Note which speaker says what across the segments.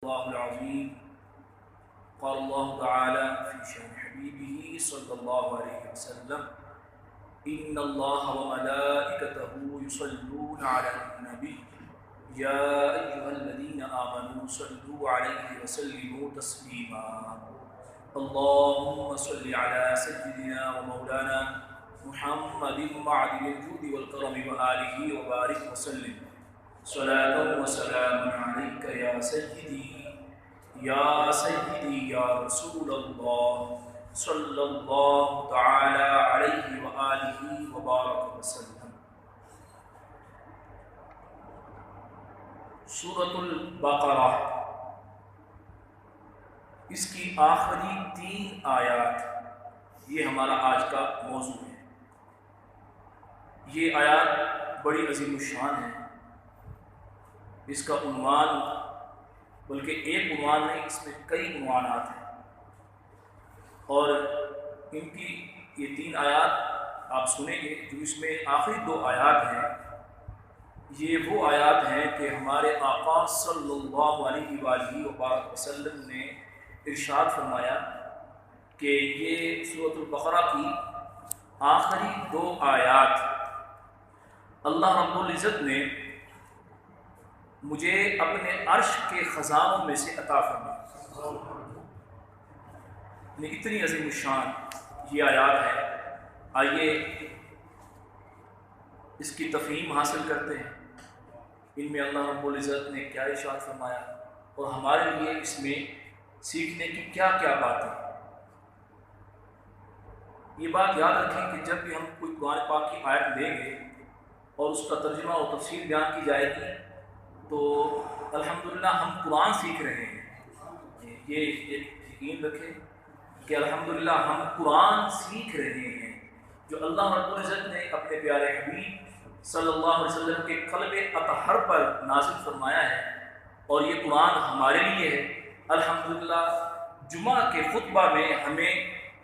Speaker 1: الله العظيم قال الله تعالى في شأن حبيبه صلى الله عليه وسلم إن الله وملائكته يصلون على النبي يا أيها الذين آمنوا صلوا عليه وسلموا تسليما اللهم صل على سيدنا ومولانا محمد معدن الجود والكرم وآله وبارك وسلم صلاة وسلام عليك يا سيدي يا رسول الله صلى الله تعالى عليه وآله وبارك وسلم۔ سورۃ البقرہ، اس کی آخری 3 آیات یہ ہمارا آج کا موضوع ہے۔ یہ آیات بڑی عظیم الشان ہے۔ اس کا عنوان، بلکہ ایک عنوان نہیں، اس میں کئی عنوانات ہیں، اور ان کی یہ 3 آیات آپ سنیں گے جو اس میں آخری 2 آیات ہیں۔ یہ وہ آیات ہیں کہ ہمارے آقا صلی اللہ علیہ وآلہ وسلم نے ارشاد فرمایا کہ یہ سورۃ البقرہ کی آخری 2 آیات اللہ رب العزت نے مجھے اپنے عرش کے خزانوں میں سے عطا فرمایا۔ اتنی عظیم الشان یہ آیات ہے۔ آئیے اس کی تفہیم حاصل کرتے ہیں، ان میں اللہ رب العزت نے کیا ارشاد فرمایا اور ہمارے لیے اس میں سیکھنے کی کیا کیا باتیں۔ یہ بات یاد رکھیں کہ جب بھی ہم کوئی قرآن پاک کی آیت لیں گے اور اس کا ترجمہ اور تفسیر بیان کی جائے گی تو الحمدللہ ہم قرآن سیکھ رہے ہیں۔ یہ یقین رکھیں کہ الحمدللہ ہم قرآن سیکھ رہے ہیں جو اللہ رب العزت نے اپنے پیارے حبیب صلی اللہ علیہ وسلم کے قلب اطہر پر نازل فرمایا ہے، اور یہ قرآن ہمارے لیے ہے۔ الحمدللہ جمعہ کے خطبہ میں ہمیں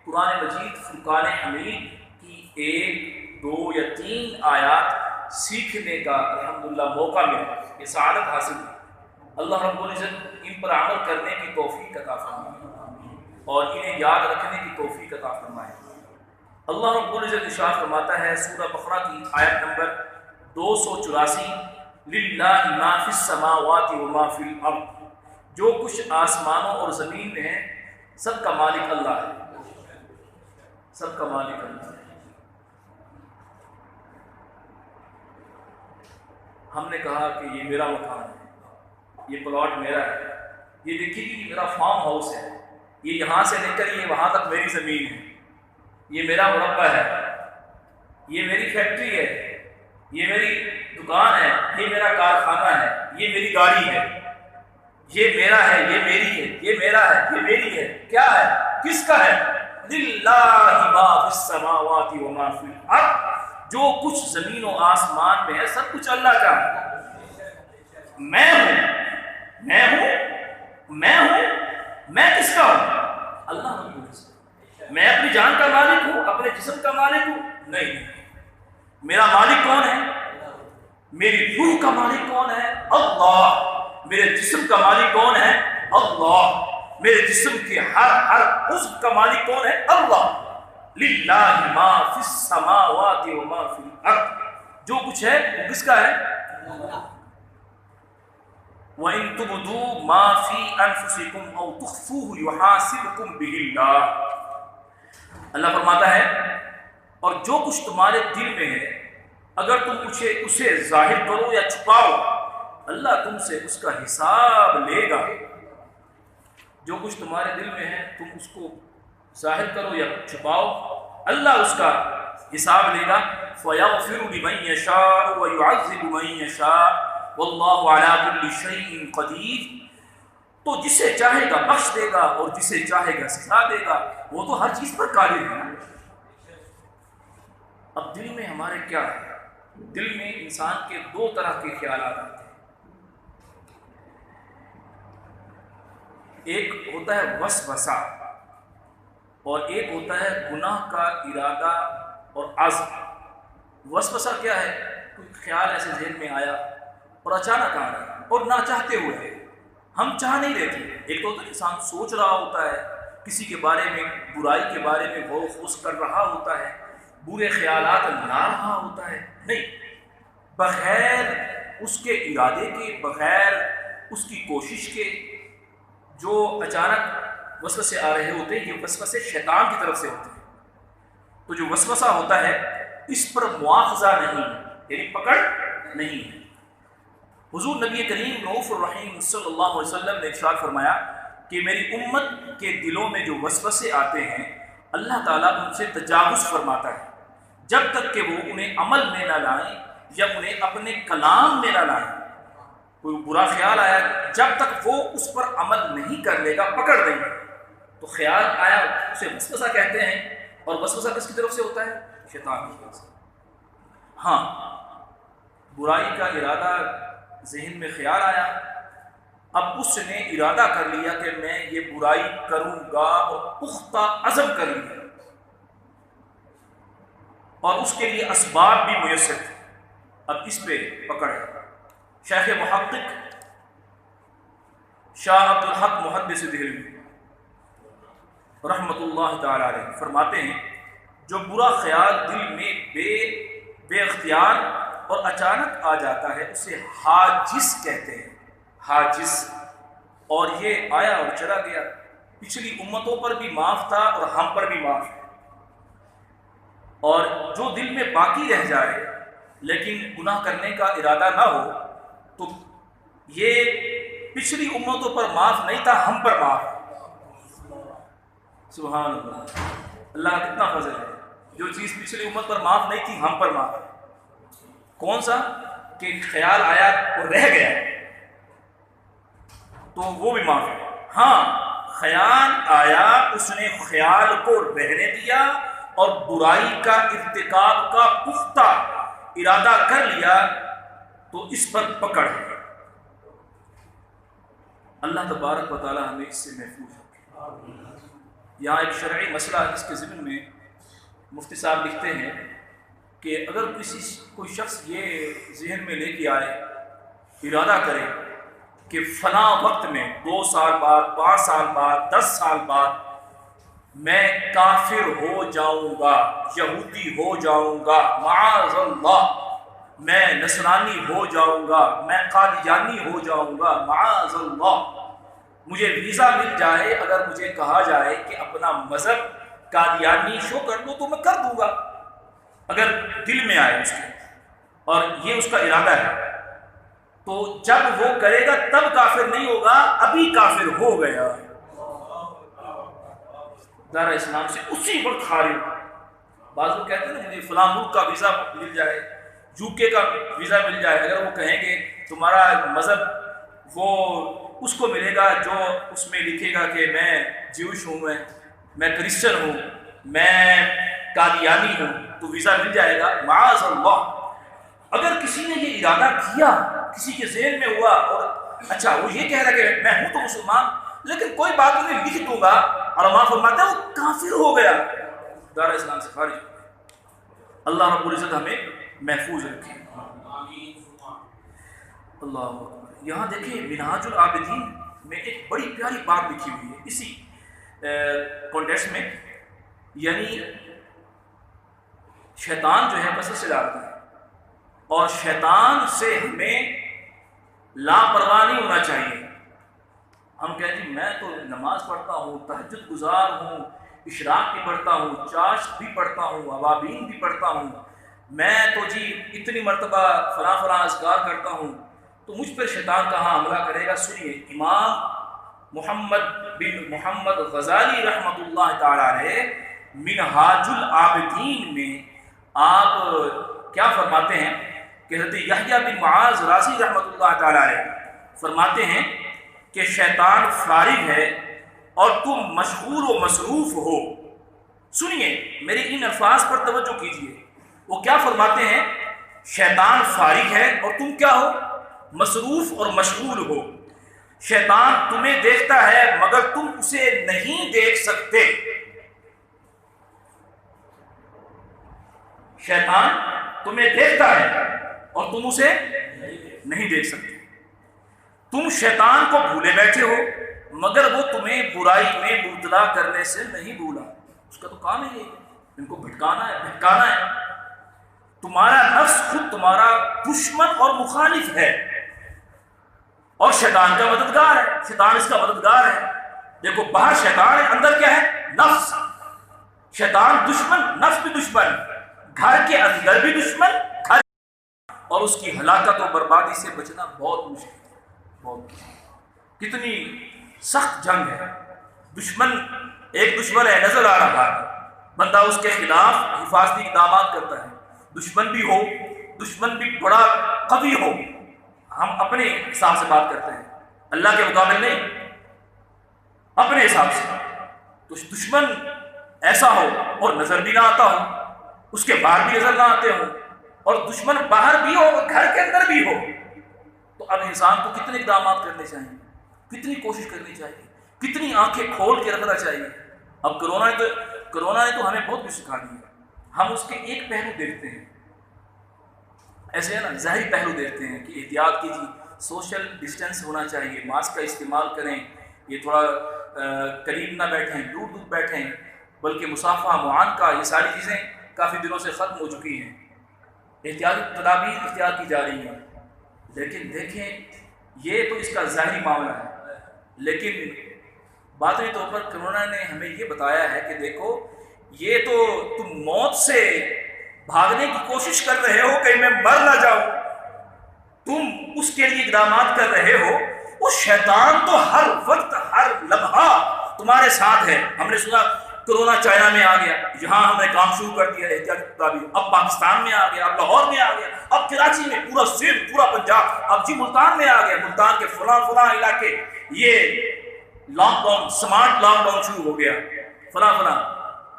Speaker 1: قرآن مجید فرقان حمید کی 1، 2 یا 3 آیات سیکھنے کا الحمدللہ موقع ملا، یہ سعادت حاصل ہے۔ اللہ رب العزت ان پر عمل کرنے کی توفیق عطا فرمائے اور انہیں یاد رکھنے کی توفیق عطا فرمائے۔ اللہ رب العزت ارشاد فرماتا ہے سورہ بقرہ کی آیت نمبر 284، للہ ما فی السماوات وما فی الارض، جو کچھ آسمانوں اور زمین میں ہے سب کا مالک اللہ ہے، سب کا مالک اللہ ہے۔ ہم نے کہا کہ یہ میرا مکان ہے، یہ پلاٹ میرا ہے، یہ دیکھیے کہ میرا فارم ہاؤس ہے، یہ یہاں سے لے کر یہ وہاں تک میری زمین ہے، یہ میرا مربع ہے، یہ میری فیکٹری ہے، یہ میری دکان ہے، یہ میرا کارخانہ ہے، یہ میری گاڑی ہے، یہ میرا ہے، یہ میری ہے، یہ میرا ہے، یہ میری ہے۔ کیا ہے؟ کس کا ہے؟ للہ ما فی السماوات وما فی الارض، جو کچھ زمین و آسمان میں ہے سب کچھ اللہ کا ہے۔ میں ہوں، میں ہوں، میں ہوں، میں کس کا ہوں؟ اللہ رب العزت۔ میں اپنی جان کا مالک ہوں، اپنے جسم کا مالک ہوں؟ نہیں۔ میرا مالک کون ہے؟ میری روح کا مالک کون ہے؟ اللہ۔ میرے جسم کا مالک کون ہے؟ اللہ۔ میرے جسم کے ہر عضو کا مالک کون ہے؟ اللہ۔ للہ ما فی السماوات وما فی الارض، جو کچھ ہے وہ کس کا ہے؟ وَإِن تُبْدُوا مَا فِي أَنفُسِكُمْ أَوْ تُخْفُوهُ يُحَاسِبْكُم بِهِ اللَّهُ۔ اللہ فرماتا ہے اور جو کچھ تمہارے دل میں ہے اگر تم اسے ظاہر کرو یا چھپاؤ اللہ تم سے اس کا حساب لے گا۔ جو کچھ تمہارے دل میں ہے تم اس کو ظاہر کرو یا چھپاؤ اللہ اس کا حساب لے گا۔ فَيَغْفِرُ لِمَن يَشَاءُ وَيُعَذِّبُ مَن يَشَاءُ وَاللَّهُ عَلَىٰ كُلِّ شَيْءٍ قَدِيرٌ، تو جسے چاہے گا بخش دے گا اور جسے چاہے گا سزا دے گا، وہ تو ہر چیز پر قادر ہے۔ اب دل میں ہمارے کیا ہے؟ دل میں انسان کے 2 طرح کے خیالات آتے ہیں۔ ایک ہوتا ہے وسوسہ اور ایک ہوتا ہے گناہ کا ارادہ اور عزم۔ وسوسہ کیا ہے؟ کوئی خیال ایسے ذہن میں آیا اور اچانک آ رہا ہے اور نہ چاہتے ہوئے ہے، ہم چاہ نہیں رہے تھے. ایک تو ہوتا ہے انسان سوچ رہا ہوتا ہے کسی کے بارے میں، برائی کے بارے میں غور خوض کر رہا ہوتا ہے، برے خیالات لا رہا ہوتا ہے. نہیں، بغیر اس کے ارادے کے، بغیر اس کی کوشش کے جو اچانک وسوسے آ رہے ہوتے ہیں، یہ وسوسے شیطان کی طرف سے ہوتے ہیں. تو جو وسوسہ ہوتا ہے اس پر مواخذہ نہیں، یعنی پکڑ نہیں ہے. حضور نبی کریم رؤوف الرحیم صلی اللہ علیہ وسلم نے ارشاد فرمایا کہ میری امت کے دلوں میں جو وسوسے آتے ہیں اللہ تعالیٰ ان سے تجاوز فرماتا ہے جب تک کہ وہ انہیں عمل میں نہ لائیں یا انہیں اپنے کلام میں نہ لائیں. کوئی برا خیال آیا، جب تک وہ اس پر عمل نہیں کر لے گا پکڑ دیں گے. تو خیال آیا اسے وسوسہ کہتے ہیں، اور وسوسہ کس کی طرف سے ہوتا ہے؟ شیطان کی طرف سے. ہاں، برائی کا ارادہ ذہن میں خیال آیا، اب اس نے ارادہ کر لیا کہ میں یہ برائی کروں گا اور پختہ عزم کر لیا، اور اس کے لیے اسباب بھی میسر تھے. اب اس پہ پکڑ ہے. شیخ محقق شاہ عبد الحق محدث دہلوی رحمۃ اللہ تعالی علیہ فرماتے ہیں جو برا خیال دل میں بے اختیار اور اچانک آ جاتا ہے اسے حاجز کہتے ہیں. حاجز. اور یہ آیا اور چلا گیا، پچھلی امتوں پر بھی معاف تھا اور ہم پر بھی معاف ہے. اور جو دل میں باقی رہ جائے لیکن گناہ کرنے کا ارادہ نہ ہو تو یہ پچھلی امتوں پر معاف نہیں تھا، ہم پر معاف ہے. سبحان اللہ، اللہ کا کتنا فضل ہے. جو چیز پچھلی امت پر معاف نہیں تھی ہم پر معاف ہے. کون سا؟ کہ خیال آیا اور رہ گیا تو وہ بھی معاف ہے. ہاں، خیال آیا، اس نے خیال کو رہنے دیا اور برائی کا ارتکاب کا پختہ ارادہ کر لیا تو اس پر پکڑ ہے. اللہ تبارک و تعالی ہمیں اس سے محفوظ رکھے. یہاں ایک شرعی مسئلہ اس کے ضمن میں مفتی صاحب لکھتے ہیں کہ اگر کوئی شخص یہ ذہن میں لے کے آئے، ارادہ کرے کہ فلاں وقت میں 2 سال بعد، 5 سال بعد، 10 سال بعد میں کافر ہو جاؤں گا، یہودی ہو جاؤں گا، معاذ اللہ، میں نصرانی ہو جاؤں گا، میں قادیانی ہو جاؤں گا، معاذ اللہ، مجھے ویزا مل جائے، اگر مجھے کہا جائے کہ اپنا مذہب قادیانی شو کر دو تو میں کر دوں گا، اگر دل میں آئے اس کے اور یہ اس کا ارادہ ہے. تو جب وہ کرے گا تب کافر نہیں ہوگا، ابھی کافر ہو گیا، دار اسلام سے اسی وقت خارج. بعض لوگ کہتے ہیں نا مجھے فلاں ملک کا ویزا مل جائے، UK کا ویزا مل جائے، اگر وہ کہیں گے تمہارا مذہب وہ اس کو ملے گا جو اس میں لکھے گا کہ میں جیوش ہوں، میں کرسچن ہوں، میں قادیانی ہوں، تو ویزا مل جائے گا. معاذ اللہ. اگر کسی نے یہ ارادہ کیا، کسی کے ذہن میں ہوا اور اچھا وہ یہ کہہ رہا کہ میں ہوں تو مسلمان لیکن کوئی بات نہیں لکھ دوں گا، علماء فرماتے ہیں وہ کافر ہو گیا، دار اسلام سے خارج. اللہ رب العزت ہمیں محفوظ رکھے. اللہ اکبر. یہاں دیکھیں منہاج العابدین میں ایک بڑی پیاری بات لکھی ہوئی ہے اسی کانٹیکسٹ میں، یعنی شیطان جو ہے وسوسے ڈالتا ہے اور شیطان سے ہمیں لاپرواہ نہیں ہونا چاہیے. ہم کہتے ہیں میں تو نماز پڑھتا ہوں، تہجد گزار ہوں، اشراق بھی پڑھتا ہوں، چاشت بھی پڑھتا ہوں، اوابین بھی پڑھتا ہوں، میں تو جی اتنی مرتبہ فلاں اذکار کرتا ہوں، تو مجھ پر شیطان کہاں حملہ کرے گا. سنیے، امام محمد بن محمد غزالی رحمۃ اللہ تعالی علیہ منہاج العابدین میں آپ کیا فرماتے ہیں کہ حضرت یحییٰ بن معاذ رازی رحمۃ اللہ تعالی علیہ فرماتے ہیں کہ شیطان فارغ ہے اور تم مشغول و مصروف ہو. سنیے میرے ان الفاظ پر توجہ کیجیے. وہ کیا فرماتے ہیں؟ شیطان فارغ ہے اور تم کیا ہو؟ مصروف اور مشغول ہو. شیطان تمہیں دیکھتا ہے مگر تم اسے نہیں دیکھ سکتے. شیطان تمہیں دیکھتا ہے اور تم اسے نہیں دیکھ سکتے. تم شیطان کو بھولے بیٹھے ہو مگر وہ تمہیں برائی میں مبتلا کرنے سے نہیں بھولا. اس کا تو کام ہے یہ، ان کو بھٹکانا ہے، بھٹکانا ہے. تمہارا نفس خود تمہارا دشمن اور مخالف ہے اور شیطان کا مددگار ہے. شیطان اس کا مددگار ہے. دیکھو باہر شیطان ہے، اندر کیا ہے؟ نفس. شیطان دشمن، نفس بھی دشمن، گھر کے اندر بھی دشمن، گھر اور اس کی ہلاکت و بربادی سے بچنا بہت مشکل ہے. بہت کتنی سخت جنگ ہے. دشمن ایک دشمن ہے، نظر آ رہا ہے، بندہ اس کے خلاف حفاظتی اقدامات کرتا ہے. دشمن بھی ہو، دشمن بھی بڑا قوی ہو، ہم اپنے حساب سے بات کرتے ہیں، اللہ کے مقابل نہیں، اپنے حساب سے. تو دشمن ایسا ہو اور نظر بھی نہ آتا ہو، اس کے باہر بھی نظر نہ آتے ہو، اور دشمن باہر بھی ہو اور گھر کے اندر بھی ہو، تو اب انسان کو کتنے اقدامات کرنے چاہیے، کتنی کوشش کرنی چاہیے، کتنی آنکھیں کھول کے رکھنا چاہیے. اب کرونا نے تو ہمیں بہت کچھ سکھا دیا. ہم اس کے ایک پہلو دیکھتے ہیں، ایسے ہے نا، ظاہری پہلو دیکھتے ہیں کہ احتیاط کیجیے، سوشل ڈسٹینس ہونا چاہیے، ماسک کا استعمال کریں، یہ تھوڑا قریب نہ بیٹھیں، دور دور بیٹھیں، بلکہ مصافحہ، معانقہ، یہ ساری چیزیں کافی دنوں سے ختم ہو چکی ہیں. احتیاطی تدابیر اختیار کی جا رہی ہیں. لیکن دیکھیں یہ تو اس کا ظاہری معاملہ ہے، لیکن باطنی طور پر کرونا نے ہمیں یہ بتایا ہے کہ دیکھو یہ تو تم موت سے بھاگنے کی کوشش کر رہے ہو کہ میں مر نہ جاؤں، تم اس کے لیے اقدامات کر رہے ہو. وہ شیطان تو ہر وقت ہر لمحہ تمہارے ساتھ ہے. ہم نے سنا کرونا چائنا میں آ گیا، یہاں ہم نے کام شروع کر دیا احتیاطی تدابیر، اب پاکستان میں آ گیا، اب لاہور میں آ گیا، اب کراچی میں، پورا سندھ، پورا پنجاب، اب جی ملتان میں آ گیا، ملتان کے فلاں فلاں علاقے یہ lockdown, smart lockdown شروع ہو گیا فلاں فلاں.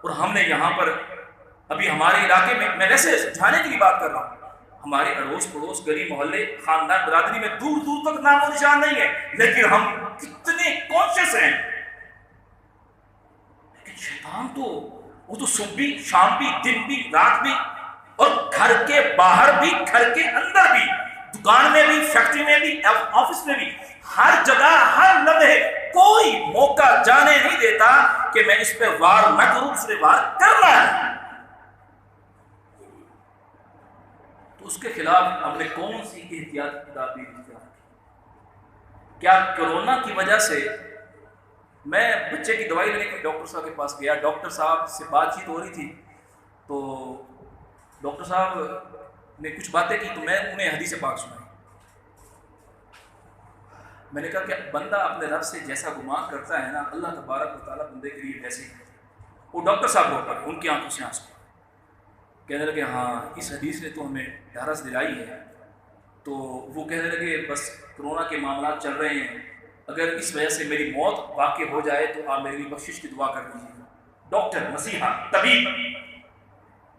Speaker 1: اور ہم نے یہاں پر ابھی ہمارے علاقے میں ویسے سمجھانے کی بھی بات کر رہا ہوں، ہمارے اڑوس پڑوس گلی محلے خاندان برادری میں دور دور تک نام و نشان نہیں ہے، لیکن ہم کتنے کانشیس ہیں. لیکن شیطان تو وہ تو صبح بھی، شام بھی، دن بھی، رات بھی، اور گھر کے باہر بھی، گھر کے اندر بھی، دکان میں بھی، فیکٹری میں بھی، آفس میں بھی، ہر جگہ ہر لمحے کوئی موقع جانے نہیں دیتا کہ میں اس پہ وار نہ کروں، اس پہ وار کرنا ہے. تو اس کے خلاف ہم نے کون سی احتیاطی تدابیر اختیار کی؟ کیا کرونا کی وجہ سے میں بچے کی دوائی لینے کے ڈاکٹر صاحب کے پاس گیا، ڈاکٹر صاحب سے بات چیت ہو رہی تھی، تو ڈاکٹر صاحب نے کچھ باتیں کی تو میں انہیں حدیث پاک سنائی. میں نے کہا کہ بندہ اپنے رب سے جیسا گمان کرتا ہے نا، اللہ تبارک و تعالیٰ بندے کے لیے ویسے ہی ہے. وہ ڈاکٹر صاحب رو پڑے، ان کی آنکھوں سے آنسو، کہنے لگے ہاں اس حدیث نے تو ہمیں ڈھارس دلائی ہے. تو وہ کہنے لگے بس کرونا کے معاملات چل رہے ہیں، اگر اس وجہ سے میری موت واقع ہو جائے تو آپ میری بخشش کی دعا کر دیجیے. ڈاکٹر، مسیحا، طبیب،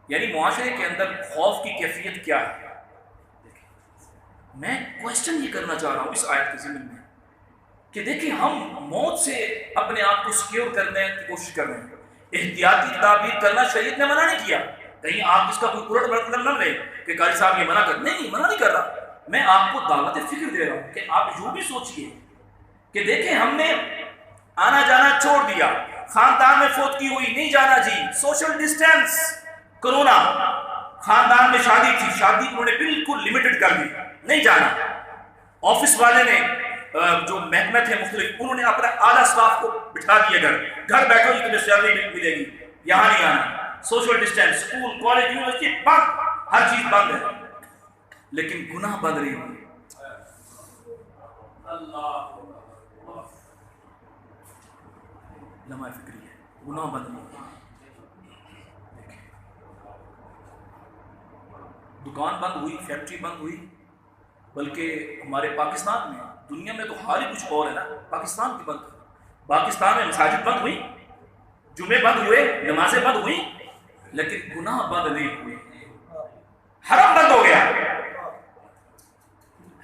Speaker 1: یعنی معاشرے کے اندر خوف کی کیفیت کیا ہے. میں کوشچن یہ کرنا چاہ رہا ہوں اس آیت کے ضمن میں کہ دیکھیں ہم موت سے اپنے آپ کو سیکیور کرنے کی کوشش کر رہے ہیں. احتیاطی تدابیر کرنا شریعت نے منع نہیں کیا، کہیں آپ اس کا کوئی الٹ مطلب نہ لیں کہ قاری صاحب یہ منع کر، نہیں منع نہیں کر رہا. میں آپ کو دعوت فکر دے رہا ہوں کہ آپ یوں بھی سوچئے کہ دیکھیں ہم نے آنا جانا چھوڑ دیا، خاندان میں فوت کی ہوئی نہیں جانا جی، سوشل ڈسٹینس. کرونا خاندان میں شادی تھی، شادی انہوں نے بالکل لمیٹڈ کر دی، نہیں جانا. آفس والے نے جو محکمے تھے مختلف، انہوں نے اپنا اعلیٰ اسٹاف کو بٹھا دیا، گھر بیٹھو جی تمہیں سیلری ملے گی، یہاں نہیں آنا. Social distance, school, college, university بند، ہر چیز بند ہے، لیکن گناہ بند نہیں ہوئی. لمحہ فکری ہے، گناہ بند نہیں ہوئی. دکان بند ہوئی، فیکٹری بند ہوئی، بلکہ ہمارے پاکستان میں، دنیا میں تو حال ہی کچھ اور ہے نا، پاکستان کی بند ہوئی. پاکستان میں مساجد بند ہوئی، جمعے بند ہوئے، نمازیں بند ہوئی، لیکن گناہ بند نہیں ہوئے. حرم بند ہو گیا.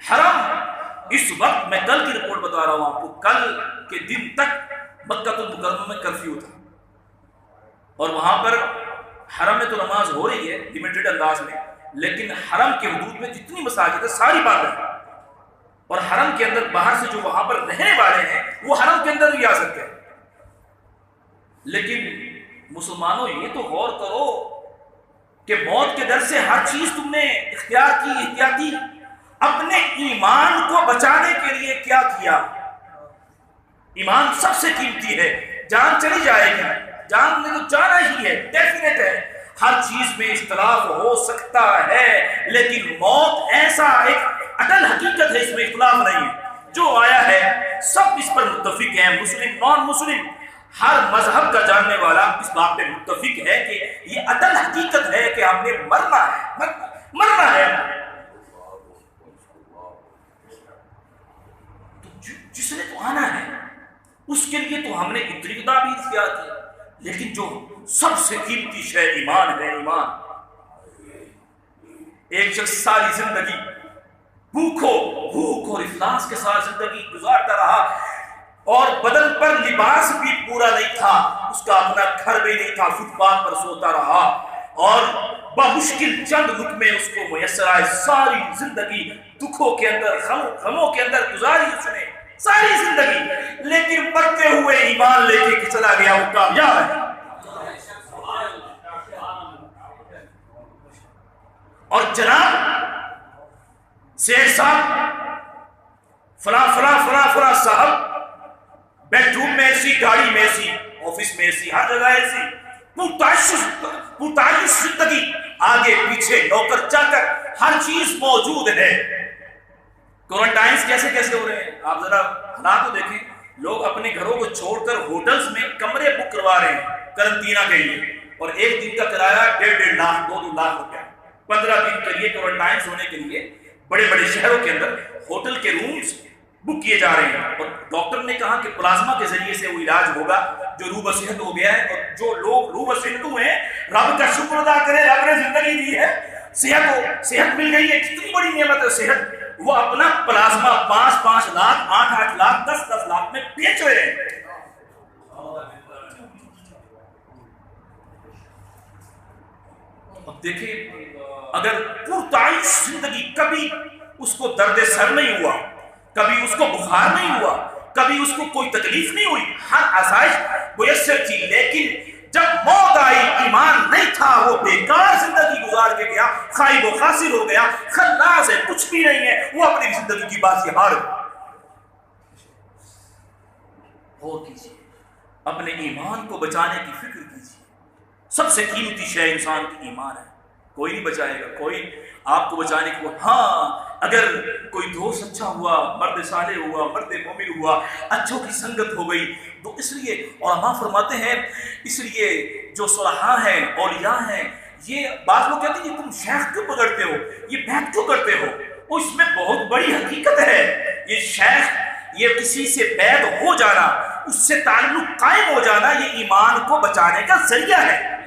Speaker 1: حرم اس وقت، میں کل کی رپورٹ بتا رہا ہوں آپ کو، کل کے دن تک مکہ المکرمہ میں کرفیو تھا، اور وہاں پر حرم میں تو نماز ہو رہی ہے لمیٹڈ انداز میں، لیکن حرم کے حدود میں جتنی مساجد ہے ساری بند ہے. اور حرم کے اندر باہر سے جو وہاں پر رہنے والے ہیں وہ حرم کے اندر بھی آ سکتے ہیں. لیکن مسلمانوں یہ تو غور کرو کہ موت کے ڈر سے ہر چیز تم نے اختیار کی، احتیاطی. اپنے ایمان کو بچانے کے لیے کیا کیا؟ ایمان سب سے قیمتی ہے. جان چلی جائے گی، جان نے تو جانا ہی ہے، ڈیفینیٹ ہے. ہر چیز میں اختلاف ہو سکتا ہے، لیکن موت ایسا ایک اٹل حقیقت ہے، اس میں اختلاف نہیں ہے. جو آیا ہے سب اس پر متفق ہیں، مسلم نان مسلم، ہر مذہب کا جاننے والا اس بات پہ متفق ہے کہ یہ اٹل حقیقت ہے کہ ہم نے مرنا ہے، مرنا ہے. تو جس نے تو آنا ہے اس کے لیے تو ہم نے اتنی بھی اختیار کی. لیکن جو سب سے قیمتی شے ایمان ہے، ایمان. ایک شخص ساری زندگی بھوک اور افلاس کے ساتھ زندگی گزارتا رہا اور بدن پر لباس بھی پورا نہیں تھا، اس کا اپنا گھر بھی نہیں تھا، فٹ پاتھ پر سوتا رہا اور بمشکل چند لقمے اس کو میسر آئے. ساری زندگی دکھوں کے اندر، غموں کے اندر گزاری اس نے ساری زندگی، لیکن مرتے ہوئے ایمان لے کے چلا گیا، وہ کامیاب ہے. اور جناب سیٹ صاحب فلاں صاحب، بیڈ روم میں ایسی، گاڑی میں ایسی، آفس میں ایسی، ہر جگہ ایسی، پورتعیش زندگی، آگے پیچھے نوکر چاکر، ہر چیز موجود ہے. کوارنٹائنز کیسے ہو رہے ہیں آپ ذرا حالات کو دیکھیں. لوگ اپنے گھروں کو چھوڑ کر ہوٹلز میں کمرے بک کروا رہے ہیں قرنطینہ کے لیے، اور ایک دن کا کرایہ 1.5 لاکھ 2 لاکھ روپیہ. 15 دن کے لیے کوارنٹائنز ہونے کے لیے بڑے بڑے شہروں کے اندر ہوٹل کے رومز بک کیے جا رہے ہیں. اور ڈاکٹر نے کہا کہ پلازما کے ذریعے سے وہ علاج ہوگا جو روح صحت ہو گیا ہے. اور جو لوگ روح صحت ہوئے ہیں، رب کا شکر ادا کرے، رب نے زندگی دی ہے، صحت مل گئی ہے، کتنی بڑی نعمت ہے صحت. وہ اپنا پلازما 5 لاکھ 8 لاکھ 10 لاکھ میں بیچ رہے ہیں. اب دیکھیں، اگر پرتعیش زندگی کبھی اس کو درد سر نہیں ہوا، کبھی اس کو بخار نہیں ہوا، کبھی اس کو کوئی تکلیف نہیں ہوئی، ہر آسائش میسر تھی، لیکن جب موت آئی ایمان نہیں تھا، وہ بیکار زندگی گزار کے گیا، خائب و خاسر ہو گیا، خلاص ہے، کچھ بھی نہیں ہے، وہ اپنی زندگی کی بازی ہار. غور کیجیے، اپنے ایمان کو بچانے کی فکر کیجیے. سب سے قیمتی شے انسان کی ایمان ہے. کوئی نہیں بچائے گا، کوئی آپ کو بچانے کو. ہاں اگر کوئی دوست اچھا ہوا، مرد صالح ہوا، مرد مومن ہوا، اچھوں کی سنگت ہو گئی، تو اس لیے علماء فرماتے ہیں، اس لیے جو صلحاء ہیں، اولیاء ہیں، یہ بعض لوگ کہتے ہیں کہ تم شیخ کیوں پکڑتے ہو، یہ بیعت کیوں کرتے ہو؟ اس میں بہت بڑی حقیقت ہے. یہ شیخ، یہ کسی سے بیعت ہو جانا، اس سے تعلق قائم ہو جانا، یہ ایمان کو بچانے کا ذریعہ ہے.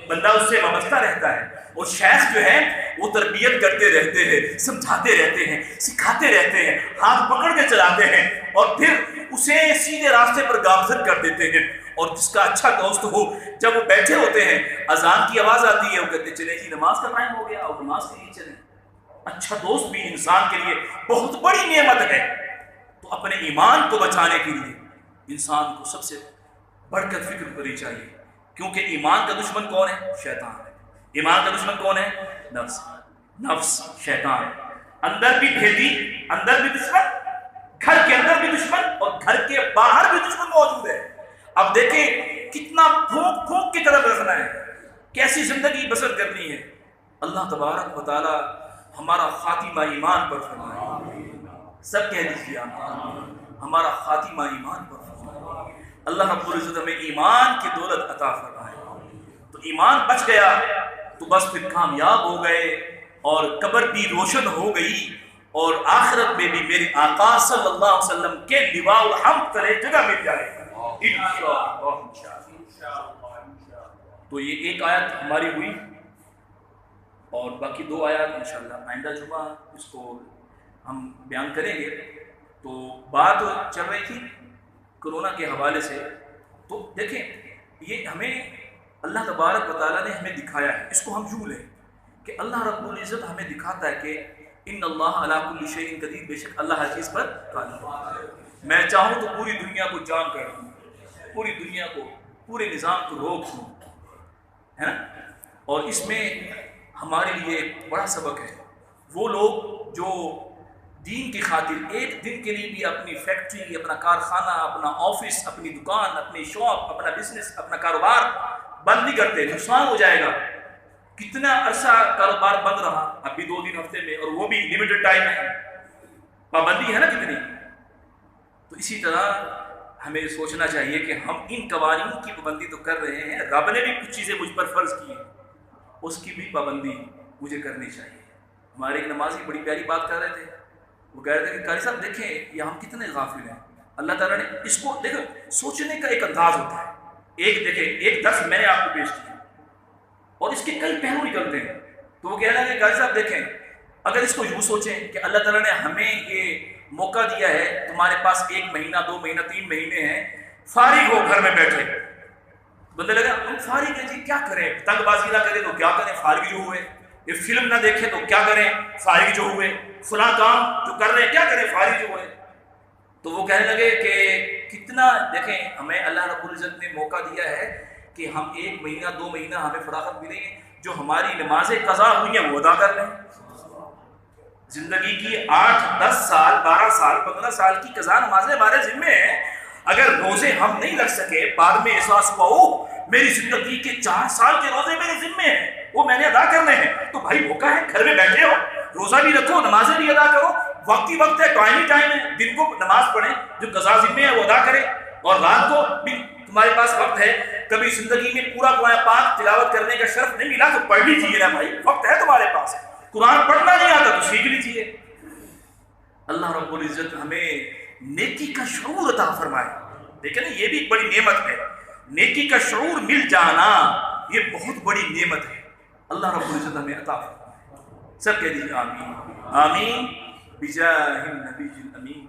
Speaker 1: بندہ اس سے وابستہ رہتا ہے. اور شیخ جو ہے وہ تربیت کرتے رہتے ہیں، سمجھاتے رہتے ہیں، سکھاتے رہتے ہیں، ہاتھ پکڑ کے چلاتے ہیں، اور پھر اسے سیدھے راستے پر گامزن کر دیتے ہیں. اور جس کا اچھا دوست ہو، جب وہ بیٹھے ہوتے ہیں، اذان کی آواز آتی ہے، وہ کہتے ہیں چلے جی نماز کا ٹائم ہو گیا، اور نماز کے لیے چلیں. اچھا دوست بھی انسان کے لیے بہت بڑی نعمت ہے. تو اپنے ایمان کو بچانے کے لیے انسان کو سب سے بڑھ کر فکر کرنی چاہیے، کیونکہ ایمان کا دشمن کون ہے؟ شیطان ہے. ایمان کا دشمن کون ہے؟ نفس، شیطان. اندر بھی بھیدی، اندر بھی دشمن، گھر کے اندر بھی دشمن، اور گھر کے باہر بھی دشمن موجود ہے. اب دیکھیں کتنا پھونک کی طرف رکھنا ہے، کیسی زندگی بسر کرنی ہے. اللہ تبارک و تعالی ہمارا خاتمہ ایمان پر فرمائے. سب کہہ دیجیے ہمارا خاتمہ ایمان پر فرمائے. اللہ رب العزت ہمیں ایمان کی دولت عطا فرمائے. تو ایمان بچ گیا تو بس پھر کامیاب ہو گئے، اور قبر بھی روشن ہو گئی، اور آخرت میں بھی میرے آقا صلی اللہ علیہ وسلم کے لواء الحمد تلے جگہ مل جائے گا انشاءاللہ. تو یہ ایک آیت ہماری ہوئی، اور باقی 2 آیات انشاءاللہ آئندہ جمعہ اس کو ہم بیان کریں گے. تو بات چل رہی تھی کرونا کے حوالے سے. تو دیکھیں یہ ہمیں اللہ تبارک و تعالیٰ نے ہمیں دکھایا ہے، اس کو ہم یوں لیں کہ اللہ رب العزت ہمیں دکھاتا ہے کہ ان اللہ علی کل شیء قدیر، بے شک اللہ ہر چیز پر قادر ہے۔ میں چاہوں تو پوری دنیا کو جام کر دوں، پوری دنیا کو، پورے نظام کو روک دوں، ہے نا۔ اور اس میں ہمارے لیے ایک بڑا سبق ہے، وہ لوگ جو دین کی خاطر ایک دن کے لیے بھی اپنی فیکٹری، اپنا کارخانہ، اپنا آفس، اپنی دکان، اپنی شاپ، اپنا بزنس، اپنا کاروبار بند نہیں کرتے، نقصان ہو جائے گا۔ کتنا عرصہ کاروبار بند رہا، اب بھی 2 دن ہفتے میں، اور وہ بھی لمیٹڈ ٹائم ہے، پابندی ہے نا کتنی۔ تو اسی طرح ہمیں سوچنا چاہیے کہ ہم ان قوانین کی پابندی تو کر رہے ہیں، رب نے بھی کچھ چیزیں مجھ پر فرض کی ہیں، اس کی بھی پابندی مجھے کرنی چاہیے۔ ہمارے ایک نمازی بڑی پیاری بات کر رہے تھے، وہ کہہ رہے تھے کہ قاری صاحب دیکھیں یہ ہم کتنے غافل ہیں، اللہ تعالیٰ نے اس کو دیکھو، سوچنے کا ایک انداز ہوتا ہے۔ ایک دیکھیں، ایک درس میں نے آپ کو پیش کیا اور اس کے کئی پہلو نکلتے ہیں، تو وہ کہہ رہے ہیں کہ قاری صاحب دیکھیں، اگر اس کو یوں سوچیں کہ اللہ تعالیٰ نے ہمیں یہ موقع دیا ہے، تمہارے پاس 1 مہینہ 2 مہینہ 3 مہینے ہیں، فارغ ہو گھر میں بیٹھے، بندے لگا ہم فارغ ہیں جی، کیا کریں، پتنگ بازی نہ کریں تو کیا کریں، فارغ جو ہوئے، یہ فلم نہ دیکھیں تو کیا کریں، فارغ جو ہوئے، فلاں کام جو کر رہے ہیں کیا کریں، فارغ جو ہوئے۔ تو وہ کہنے لگے کہ کتنا دیکھیں ہمیں اللہ رب العزت نے موقع دیا ہے کہ ہم 1 مہینہ 2 مہینہ ہمیں فراغت ملے، جو ہماری نمازیں قضا ہوئی ہیں وہ ادا کر لیں۔ زندگی کی 8 10 سال 12 سال 15 سال کی قضا نمازیں ہمارے ذمے ہیں، اگر روزے ہم نہیں لگ سکے، بعد میں احساس ہوا او میری زندگی کے 4 سال کے روزے میرے ذمے ہیں، وہ میں نے ادا کرنے ہیں، تو بھائی موقع ہے، گھر میں بیٹھے ہو، روزہ بھی رکھو، نمازیں بھی ادا کرو، وقت ہی وقت ہے، ٹائم ہی ٹائم ہے، دن کو نماز پڑھیں، جو قضا ذمے ہے وہ ادا کریں، اور رات کو بھی تمہارے پاس وقت ہے، کبھی زندگی میں پورا قرآن پاک تلاوت کرنے کا شرف نہیں ملا تو پڑھ لیجیے نا بھائی، وقت ہے تمہارے پاس، قرآن پڑھنا نہیں آتا تو سیکھ لیجیے۔ اللہ رب العزت ہمیں نیکی کا شعور عطا فرمائے، دیکھیں نا یہ بھی ایک بڑی نعمت ہے، نیکی کا شعور مل جانا یہ بہت بڑی نعمت ہے، اللہ رب العزت ہمیں عطا فرمائے۔ سب کہہ دیجیے آمین، آمین بجاہ النبی الامین۔